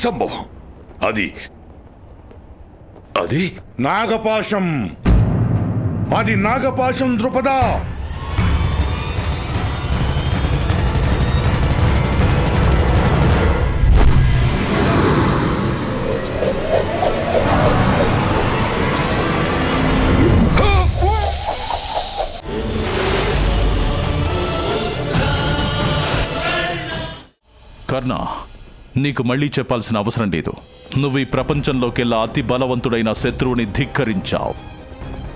అసంభవం. అది అది నాగపాశం. అది నాగపాశం ద్రుపదా. కర్ణ, నీకు మళ్ళీ చెప్పాల్సిన అవసరం లేదు. నువ్వు ఈ ప్రపంచంలోకెల్లా అతి బలవంతుడైన శత్రువుని ధిక్కరించావు.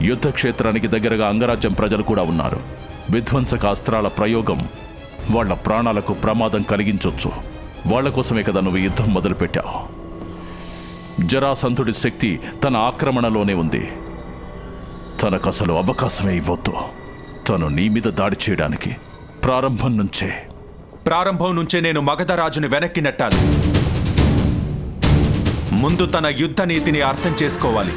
యుద్ధక్షేత్రానికి దగ్గరగా అంగరాజ్యం ప్రజలు కూడా ఉన్నారు. విధ్వంసక అస్త్రాల ప్రయోగం వాళ్ల ప్రాణాలకు ప్రమాదం కలిగించొచ్చు. వాళ్ల కోసమే కదా నువ్వు యుద్ధం మొదలుపెట్టావు. జరాసంధుడి శక్తి తన ఆక్రమణలోనే ఉంది. తనకసలు అవకాశమే ఇవ్వద్దు. తను నీ మీద దాడి చేయడానికి ప్రారంభం నుంచే నేను మగధరాజుని వెనక్కి నెట్టాలి. ముందు తన యుద్ధ నీతిని అర్థం చేసుకోవాలి.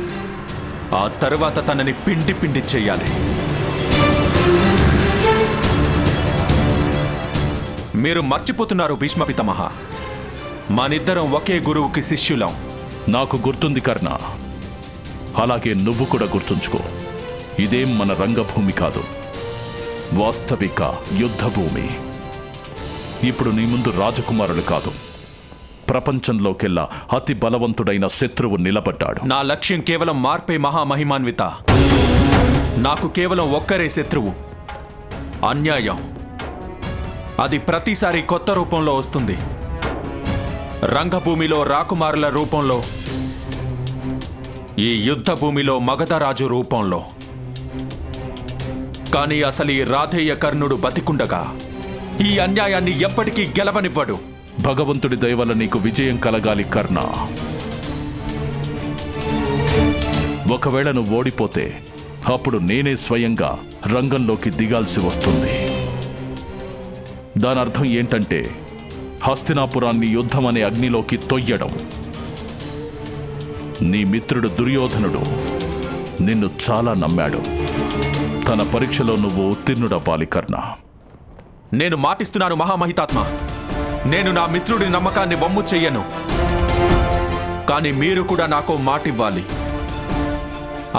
ఆ తరువాత తనని పిండి పిండి చెయ్యాలి. మీరు మర్చిపోతున్నారు భీష్మ పితామహ. మనిద్దరం ఒకే గురువుకి శిష్యులం. నాకు గుర్తుంది కర్ణ. అలాగే నువ్వు కూడా గుర్తుంచుకో. ఇదేం మన రంగభూమి కాదు, వాస్తవిక యుద్ధభూమి. ఇప్పుడు నీ ముందు రాజకుమారులు కాదు, ప్రపంచంలోకెల్లా అతి బలవంతుడైన శత్రువు నిలబడ్డాడు. నా లక్ష్యం కేవలం మార్పే మహామహిమాన్విత. నాకు కేవలం ఒక్కరే శత్రువు, అన్యాయం. అది ప్రతిసారి కొత్త రూపంలో వస్తుంది. రంగభూమిలో రాకుమారుల రూపంలో, ఈ యుద్ధ భూమిలో మగధరాజు రూపంలో. కానీ అసలు ఈ రాధేయ కర్ణుడు బతికుండగా ఈ అన్యాయాన్ని ఎప్పటికీ గెలవనివ్వడు. భగవంతుడి దయ వల్ల నీకు విజయం కలగాలి కర్ణ. ఒకవేళ నువ్వు ఓడిపోతే అప్పుడు నేనే స్వయంగా రంగంలోకి దిగాల్సి వస్తుంది. దాని అర్థం ఏంటంటే హస్తినాపురాన్ని యుద్ధం అనే అగ్నిలోకి తొయ్యడం. నీ మిత్రుడు దుర్యోధనుడు నిన్ను చాలా నమ్మాడు. తన పరీక్షలో నువ్వు ఉత్తీర్ణుడవ్వాలి కర్ణ. నేను మాటిస్తున్నాను మహామహితాత్మ. నేను నా మిత్రుడి నమ్మకాన్ని వమ్ము చెయ్యను. కానీ మీరు కూడా నాకు మాటివ్వాలి.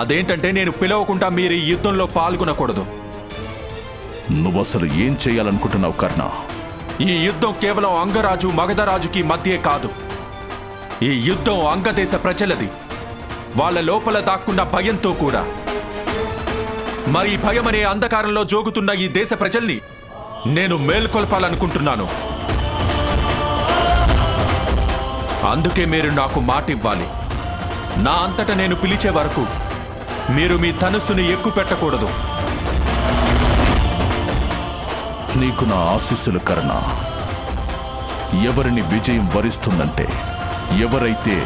అదేంటంటే నేను పిలవకుండా మీరు ఈ యుద్ధంలో పాల్గొనకూడదు. నువ్వసలు ఏం చేయాలనుకుంటున్నావు కర్ణ? ఈ యుద్ధం కేవలం అంగరాజు మగధరాజుకి మధ్యే కాదు. ఈ యుద్ధం అంగదేశ ప్రజలది. వాళ్ళ లోపల దాక్కున్న భయంతో కూడా. మరి భయం అనే అంధకారంలో జోగుతున్న ఈ దేశ ప్రజల్ని నేను మేల్కొల్పాలనుకుంటున్నాను. అందుకే మీరు నాకు మాటివ్వాలి. నా అంతటా నేను పిలిచే వరకు మీరు మీ ధనుస్సుని ఎక్కుపెట్టకూడదు. నీకు నా ఆశీస్సులు కర్ణ. ఎవరిని విజయం వరిస్తుందంటే ఎవరైతే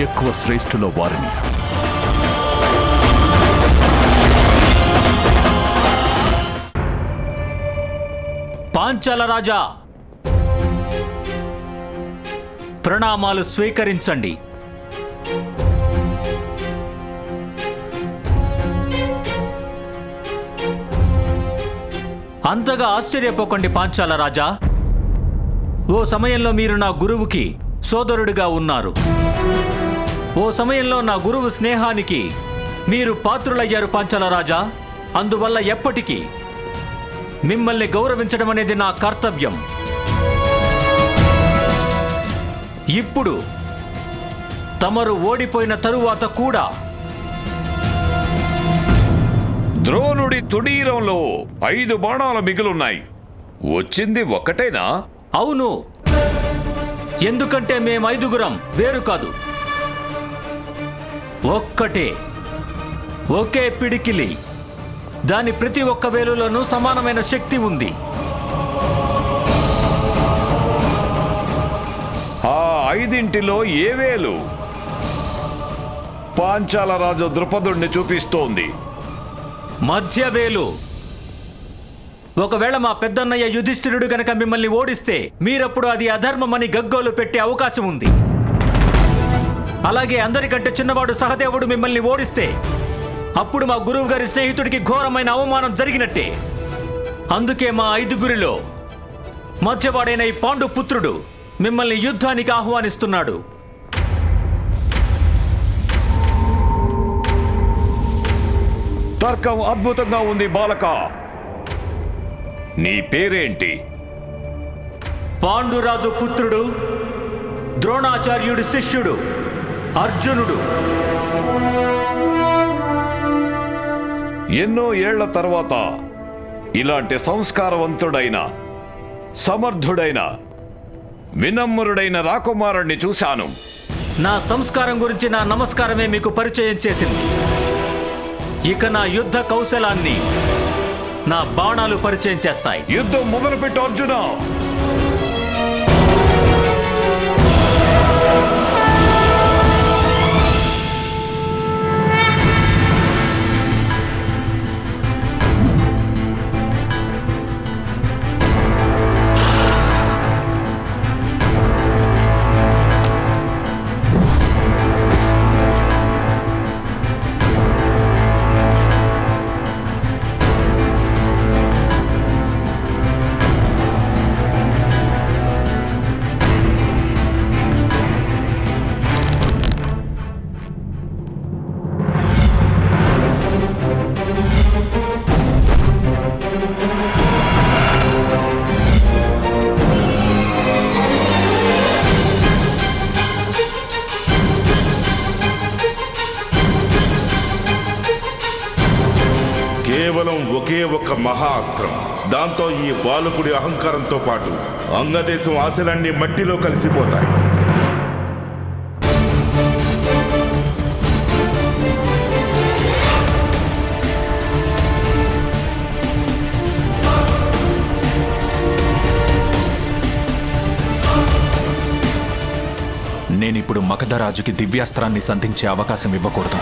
ఎక్కువ శ్రేష్ఠులో వారిని. పాంచాల రాజా, ప్రణామాలు స్వీకరించండి. అంతగా ఆశ్చర్యపోకండి పాంచాల రాజా. ఓ సమయంలో మీరు నా గురువుకి సోదరుడిగా ఉన్నారు. ఓ సమయంలో నా గురువు స్నేహానికి మీరు పాత్రులయ్యారు పాంచాల రాజా. అందువల్ల ఎప్పటికీ మిమ్మల్ని గౌరవించడం అనేది నా కర్తవ్యం. ఇప్పుడు తమరు ఓడిపోయిన తరువాత కూడా ద్రోణుడి తుడీరంలో 5 బాణాలు మిగులున్నాయి. వచ్చింది ఒక్కటేనా? అవును, ఎందుకంటే మేము 5గురం వేరు కాదు. ఒక్కటే, ఒకే పిడికిలి. దాని ప్రతి ఒక్క వేలులోనూ సమానమైన శక్తి ఉంది. ఆ 5 ఏ వేలు పాంచాల రాజు ద్రుపదుణ్ణి చూపిస్తోంది? మధ్య వేలు. ఒకవేళ మా పెద్దన్నయ్య యుధిష్ఠిరుడు గనక మిమ్మల్ని ఓడిస్తే మీరప్పుడు అది అధర్మమని గగ్గోలు పెట్టే అవకాశం ఉంది. అలాగే అందరికంటే చిన్నవాడు సహదేవుడు మిమ్మల్ని ఓడిస్తే అప్పుడు మా గురువు గారి స్నేహితుడికి ఘోరమైన అవమానం జరిగినట్టే. అందుకే మా 5గురిలో మధ్యవాడైన ఈ పాండు పుత్రుడు మిమ్మల్ని యుద్ధానికి ఆహ్వానిస్తున్నాడు. తర్కం అద్భుతంగా ఉంది బాలక. నీ పేరేంటి? పాండురాజు పుత్రుడు, ద్రోణాచార్యుడి శిష్యుడు అర్జునుడు. ఎన్నో ఏళ్ల తర్వాత ఇలాంటి సంస్కారవంతుడైన, సమర్థుడైన, వినమ్రుడైన రాకుమారుణ్ణి చూశాను. నా సంస్కారం గురించి నా నమస్కారమే మీకు పరిచయం చేసింది. ఇక నా యుద్ధ కౌశలాన్ని నా బాణాలు పరిచయం చేస్తాయి. యుద్ధం మొదలుపెట్టు అర్జున. కేవలం ఒకే ఒక మహా అస్త్రం. దాంతో ఈ బాలకుడి అహంకారంతో పాటు అంగదేశం ఆశలన్నీ మట్టిలో కలిసిపోతాయి. నేనిప్పుడు మగధరాజుకి దివ్యాస్త్రాన్ని సంధించే అవకాశం ఇవ్వకూడదు.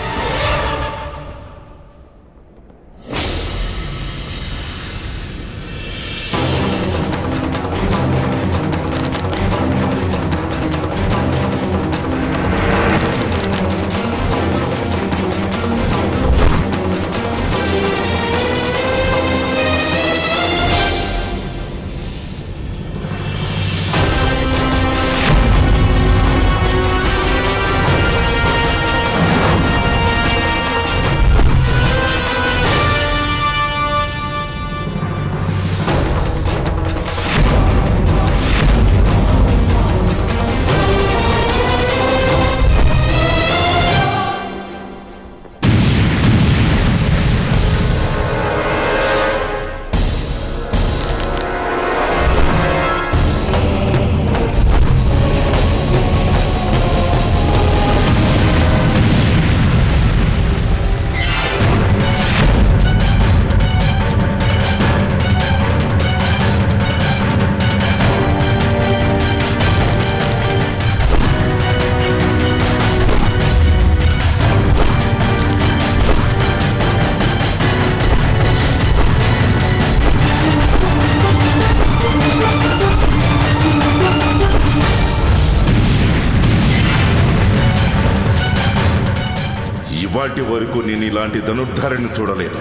ఇవాటి వరకు నేను ఇలాంటి ధనుర్ధారిని చూడలేదు.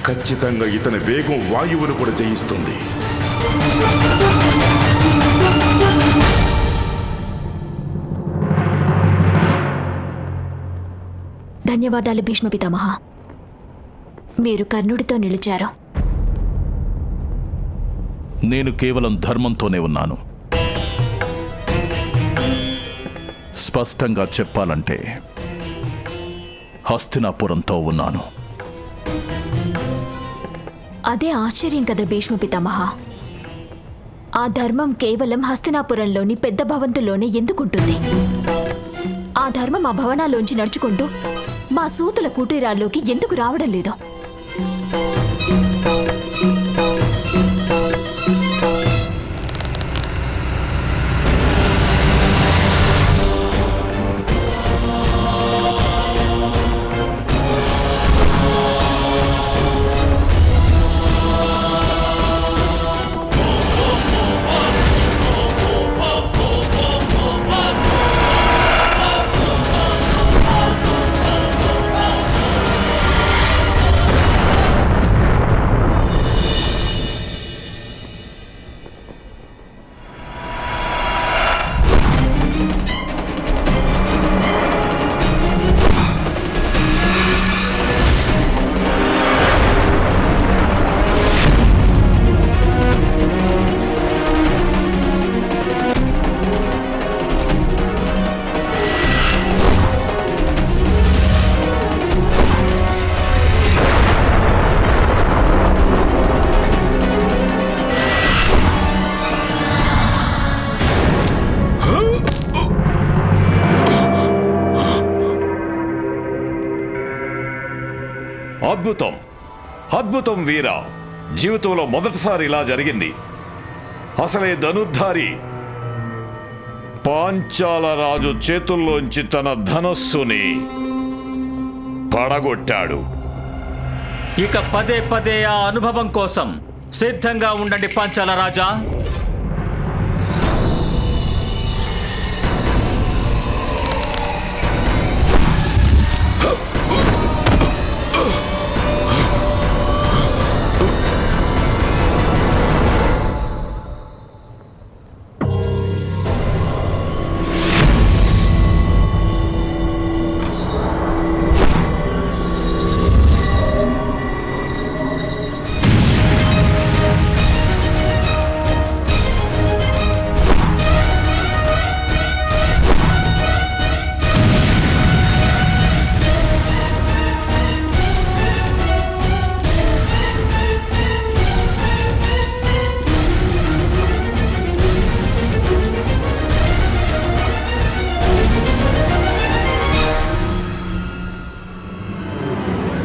ఖచ్చితంగా ఇతని వేగం వాయువును కూడా జయిస్తుంది. ధన్యవాదాలు భీష్మ పితామహ. మీరు కర్ణుడితో నిలిచారు. నేను కేవలం ధర్మంతోనే ఉన్నాను. స్పష్టంగా చెప్పాలంటే హస్తినాపురంతో ఉన్నాను. అదే ఆశ్చర్యం కదా భీష్మ పితామహ. ఆ ధర్మం కేవలం హస్తినాపురంలోని పెద్ద భవంతుల్లోనే ఎందుకుంటుంది? ఆ ధర్మం ఆ భవనాల్లోంచి నడుచుకుంటూ మా సూతుల కుటీరాల్లోకి ఎందుకు రావడం లేదు? అద్భుతం, అద్భుతం వీరా. జీవితంలో మొదటిసారి ఇలా జరిగింది. అసలే ధనుర్ధారి పాంచాల రాజు చేతుల్లోంచి తన ధనస్సుని పడగొట్టాడు. ఇక పదే పదే ఆ అనుభవం కోసం సిద్ధంగా ఉండండి పాంచాల రాజా.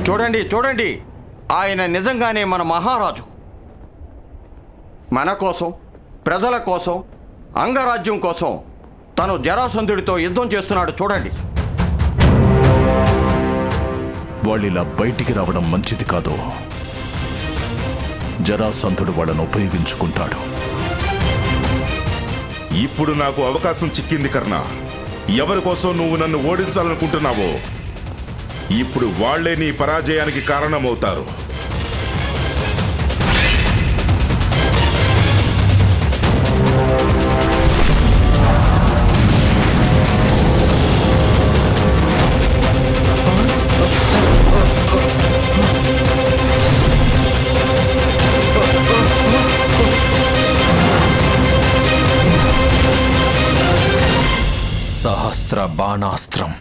చూడండి చూడండి, ఆయన నిజంగానే మన మహారాజు. మన కోసం, ప్రజల కోసం, అంగరాజ్యం కోసం తను జరాసంధుడితో యుద్ధం చేస్తున్నాడు. చూడండి. వాళ్ళిలా బయటికి రావడం మంచిది కాదు. జరాసంధుడు వాళ్ళను ఉపయోగించుకుంటాడు. ఇప్పుడు నాకు అవకాశం చిక్కింది కర్ణ. ఎవరి కోసం నువ్వు నన్ను ఓడించాలనుకుంటున్నావో ఇప్పుడు వాళ్లే నీ పరాజయానికి కారణమవుతారు. సహస్ర బాణాస్త్రం.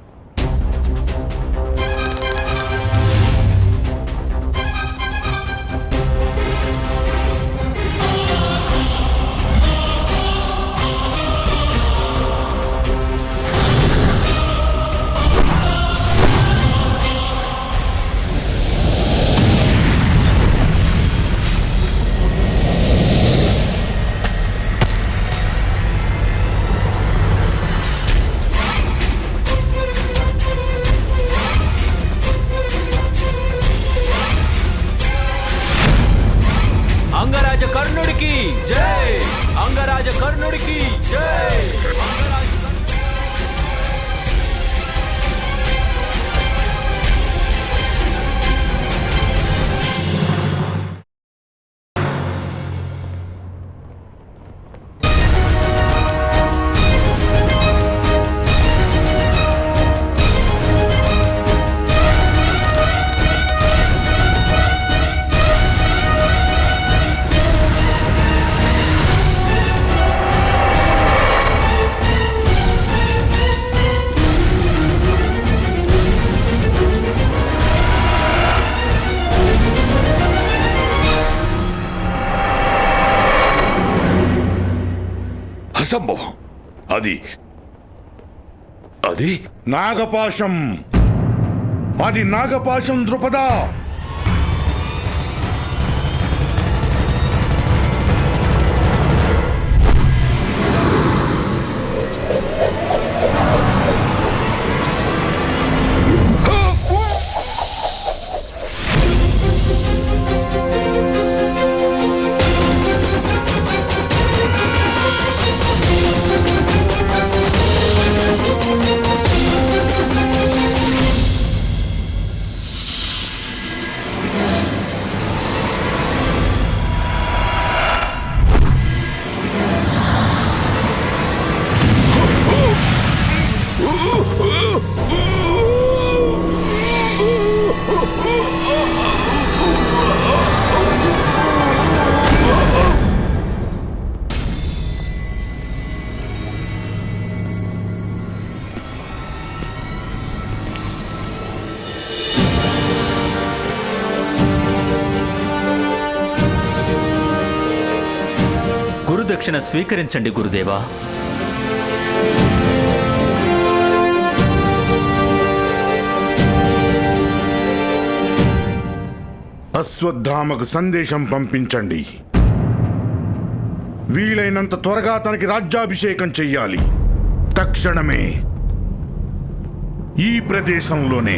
అంగరాజ కర్ణుడికి జై! అంగరాజ కర్ణుడికి జై! అసంభవం. అది నాగపాశం. అది నాగపాశం ద్రుపద. గురుదక్షిణ స్వీకరించండి గురుదేవా. అశ్వత్థామకు సందేశం పంపించండి. వీలైనంత త్వరగా తనకి రాజ్యాభిషేకం చెయ్యాలి. తక్షణమే ఈ ప్రదేశంలోనే.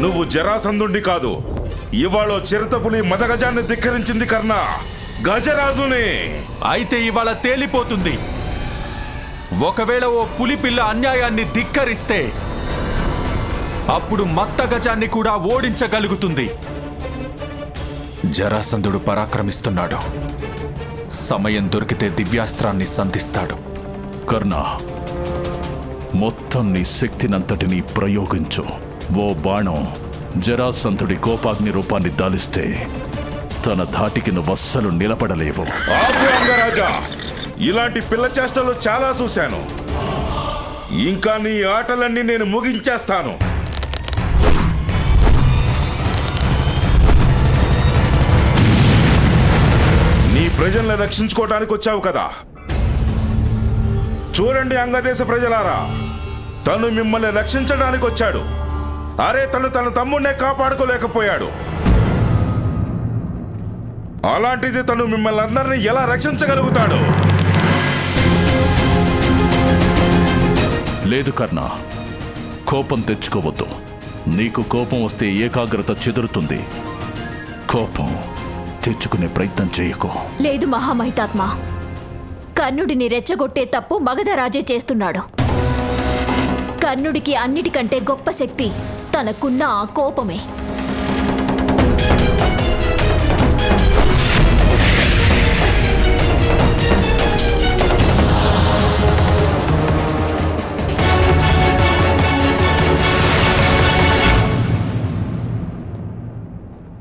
నువ్వు జరాసంధుణ్ణి కాదు, ఇవాళ చిరుతపులి మదగజాన్ని ధిక్కరించింది కర్ణ, గజరాజుని. అయితే ఇవాళ తేలిపోతుంది. ఒకవేళ ఓ పులి పిల్ల అన్యాయాన్ని ధిక్కరిస్తే అప్పుడు మత్త గజాన్ని కూడా ఓడించగలుగుతుంది. జరాసంధుడు పరాక్రమిస్తున్నాడు. సమయం దొరికితే దివ్యాస్త్రాన్ని సంధిస్తాడు. కర్ణ, మొత్తం నీ శక్తినంతటినీ ప్రయోగించు. ఓ బాణం జరాసంధుడి కోపాగ్ని రూపాన్ని దాలిస్తే తన ధాటికి నువ్వస్సలు నిలబడలేవు. ఆపు అంగరాజా, ఇలాంటి పిల్ల చేష్టలు చాలా చూశాను. ఇంకా నీ ఆటలన్నీ నేను ముగించేస్తాను. నీ ప్రజల్ని రక్షించుకోవడానికి వచ్చావు కదా. చూడండి అంగదేశ ప్రజలారా, తను మిమ్మల్ని రక్షించడానికి వచ్చాడు. అరే, తను తన తమ్ముడినే కాపాడుకోలేకపోయాడు. అలాంటిది తను మిమ్మల్ని అందరినీ ఎలా రక్షించగలుగుతాడు? లేదు కర్ణ, కోపం తెచ్చుకోవద్దు. నీకు కోపం వస్తే ఏకాగ్రత చెదురుతుంది. కోపం తెచ్చుకునే ప్రయత్నం చేయకు. లేదు మహామహితాత్మ, కర్ణుడిని రెచ్చగొట్టే తప్పు మగధరాజే చేస్తున్నాడు. కర్ణుడికి అన్నిటికంటే గొప్ప శక్తి తనకున్న ఆ కోపమే.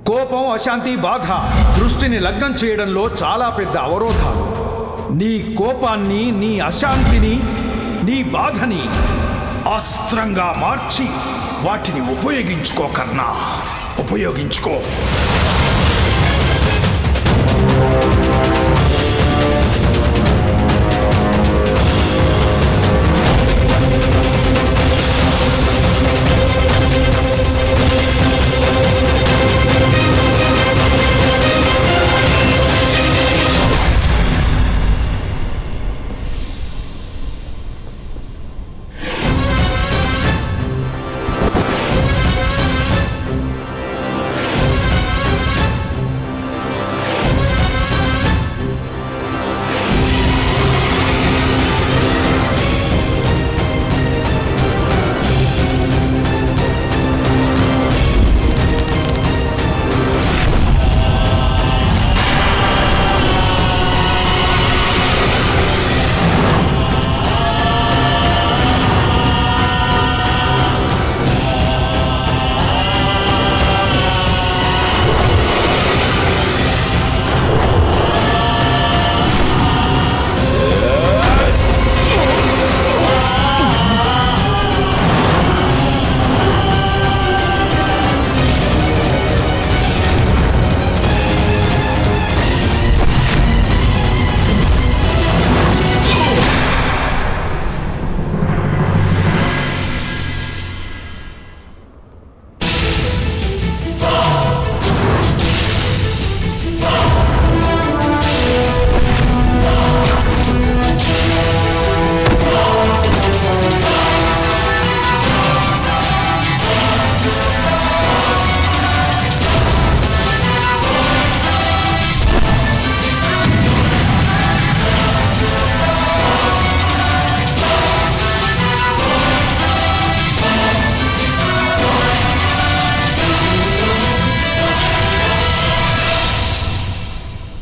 కోపం, అశాంతి, బాధ దృష్టిని లగ్నం చేయడంలో చాలా పెద్ద అవరోధాలు. నీ కోపాన్ని, నీ అశాంతిని, నీ బాధని అస్త్రంగా మార్చి వాటిని ఉపయోగించుకో కర్ణ, ఉపయోగించుకో.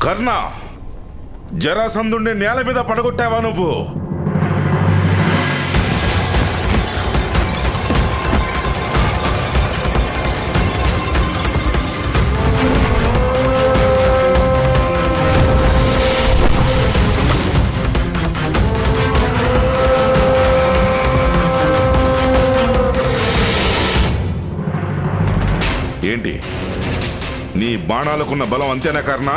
కర్ణ, జరాసంధుణ్ణి నేల మీద పడగొట్టావా నువ్వు? ఏంటి, నీ బాణాలకున్న బలం అంతేనా కర్ణ?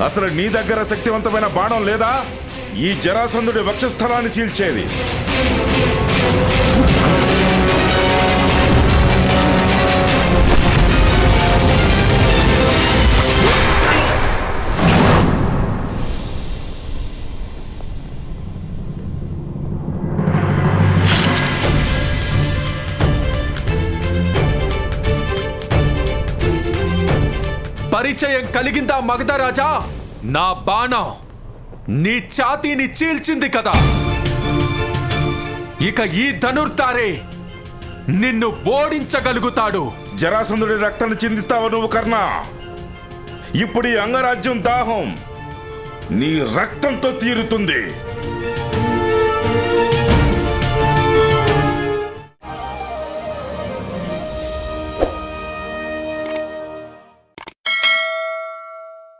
అసలు నీ దగ్గర శక్తివంతమైన బాణం లేదా ఈ జరాసంధుడి వక్షస్థలాన్ని చీల్చేది? పరిచయం కలిగిందా మగధరాజా? నా బాణం నీ ఛాతీని చీల్చింది కదా. ఇక ఈ ధనుర్తారే నిన్ను ఓడించగలుగుతాడు. జరాసంధుడి రక్తాన్ని చిందిస్తావు నువ్వు కర్ణ. ఇప్పుడు ఈ అంగరాజ్యం దాహం నీ రక్తంతో తీరుతుంది.